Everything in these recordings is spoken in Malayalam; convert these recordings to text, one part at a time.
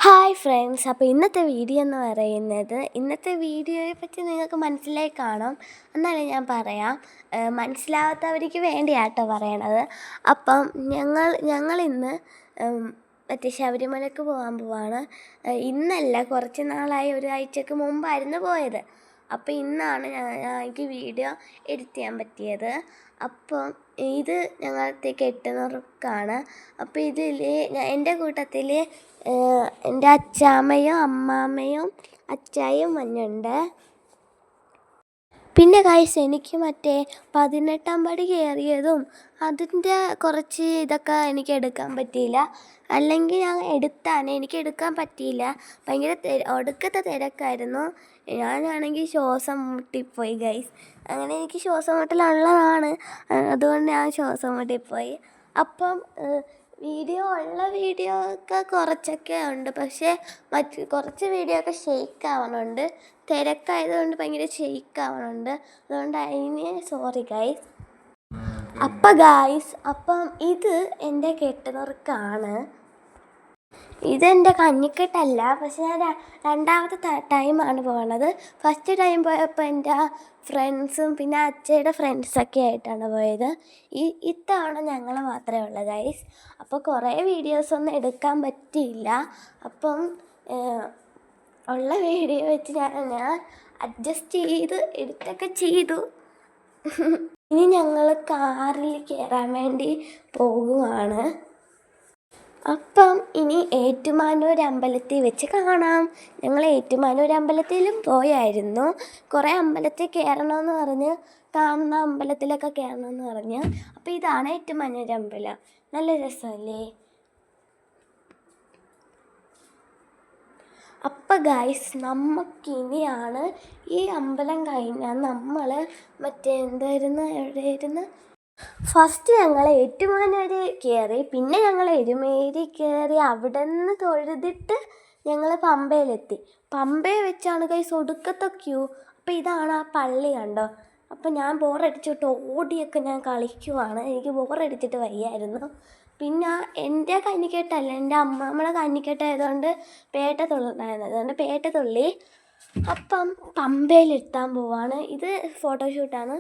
ഹായ് ഫ്രണ്ട്സ്, അപ്പോൾ ഇന്നത്തെ വീഡിയോ എന്ന് പറയുന്നത് ഇന്നത്തെ വീഡിയോയെ പറ്റി നിങ്ങൾക്ക് മനസ്സിലായി കാണും. എന്നാലും ഞാൻ പറയാം, മനസ്സിലാവാത്തവർക്ക് വേണ്ടിയാട്ടോ പറയണത്. അപ്പം ഞങ്ങളിന്ന് മറ്റേ ശബരിമലയ്ക്ക് പോകാൻ പോവാണ്. ഇന്നല്ല, കുറച്ച് നാളായി, ഒരാഴ്ചക്ക് മുമ്പായിരുന്നു പോയത്. അപ്പോൾ ഇന്നാണ് എനിക്ക് വീഡിയോ എഡിറ്റ് ചെയ്യാൻ പറ്റിയത്. അപ്പം ഇത് ഞങ്ങളുടെ കെട്ടുന്നവർക്കാണ്. അപ്പോൾ ഇതിൽ എൻ്റെ കൂട്ടത്തിൽ എൻ്റെ അച്ചാമ്മയും അമ്മാമ്മയും അച്ചായും മഞ്ഞുണ്ട്. പിന്നെ ഗൈസ്, എനിക്ക് മറ്റേ 18 പടി കയറിയതും അതിൻ്റെ കുറച്ച് ഇതൊക്കെ എനിക്ക് എടുക്കാൻ പറ്റിയില്ല. അല്ലെങ്കിൽ ഞാൻ എനിക്ക് എടുക്കാൻ പറ്റിയില്ല. ഭയങ്കര ഒടുക്കത്തെ തിരക്കായിരുന്നു. ഞാനാണെങ്കിൽ ശ്വാസം മുട്ടിപ്പോയി ഗൈസ്. അങ്ങനെ എനിക്ക് ശ്വാസം മുട്ടലുള്ളതാണ്, അതുകൊണ്ട് ഞാൻ ശ്വാസം മുട്ടിപ്പോയി. അപ്പം വീഡിയോ ഒക്കെ കുറച്ചൊക്കെ ഉണ്ട്, പക്ഷേ കുറച്ച് വീഡിയോ ഒക്കെ ഷെയ്ക്ക് ആവണുണ്ട്. തിരക്കായതുകൊണ്ട് ഭയങ്കര ഷെയ്ക്ക് ആവണുണ്ട്. അതുകൊണ്ട് അതിന് സോറി ഗൈസ്. അപ്പം ഇത് എൻ്റെ കെട്ടുന്നവർക്കാണ്. ഇതെൻ്റെ കഞ്ഞിക്കെട്ടല്ല, പക്ഷെ ഞാൻ രണ്ടാമത്തെ ടൈമാണ് പോകണത്. ഫസ്റ്റ് ടൈം പോയപ്പോൾ എൻ്റെ ഫ്രണ്ട്സും പിന്നെ അച്ഛയുടെ ഫ്രണ്ട്സൊക്കെ ആയിട്ടാണ് പോയത്. ഇത്തവണ ഞങ്ങൾ മാത്രമേ ഉള്ളൂ ഗൈസ്. അപ്പോൾ കുറേ വീഡിയോസൊന്നും എടുക്കാൻ പറ്റിയില്ല. അപ്പം ഉള്ള വീഡിയോ വെച്ച് ഞാൻ അഡ്ജസ്റ്റ് ചെയ്ത് എഡിറ്റൊക്കെ ചെയ്തു. ഇനി ഞങ്ങൾ കാറിൽ കയറാൻ വേണ്ടി പോകുവാണ്. അപ്പം ഇനി ഏറ്റുമാനൂർ അമ്പലത്തിൽ വെച്ച് കാണാം. ഞങ്ങൾ ഏറ്റുമാനൂർ അമ്പലത്തിലും പോയായിരുന്നു. കുറേ അമ്പലത്തിൽ കയറണമെന്ന് പറഞ്ഞ്, കാണുന്ന അമ്പലത്തിലൊക്കെ കയറണമെന്ന് പറഞ്ഞ്. അപ്പോൾ ഇതാണ് ഏറ്റുമാനൂർ അമ്പലം. നല്ല രസമല്ലേ? അപ്പം ഗൈസ്, നമുക്കിനിയാണ് ഈ അമ്പലം കഴിഞ്ഞാൽ നമ്മൾ എവിടെയായിരുന്നു, ഫസ്റ്റ് ഞങ്ങൾ ഏറ്റുമാനൂർ കയറി. പിന്നെ ഞങ്ങൾ എരുമേലി കയറി. അവിടെ നിന്ന് തൊഴുതിട്ട് ഞങ്ങൾ പമ്പയിലെത്തി. പമ്പയിൽ വെച്ചാണ് ഗൈസ് ഒടുക്കത്തെ ക്യൂ. അപ്പോൾ ഇതാണ് ആ പള്ളി, കണ്ടോ? അപ്പോൾ ഞാൻ ബോറടിച്ചിട്ട് ഓടിയൊക്കെ ഞാൻ കളിക്കുവാണ്. എനിക്ക് ബോറടിച്ചിട്ട് വയ്യായിരുന്നു. പിന്നെ എൻ്റെ കഞ്ഞിക്കെട്ടല്ല, എൻ്റെ അമ്മാമ്മയുടെ കഞ്ഞിക്കെട്ടായതുകൊണ്ട് പേട്ട തുള്ളണമായിരുന്നു. അതുകൊണ്ട് പേട്ട തുള്ളി. അപ്പം പമ്പയിലെത്താൻ പോവാണ്. ഇത് ഫോട്ടോഷൂട്ടാണ്.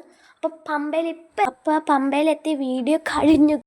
അപ്പം പമ്പയിലെത്തി വീഡിയോ കഴിഞ്ഞു.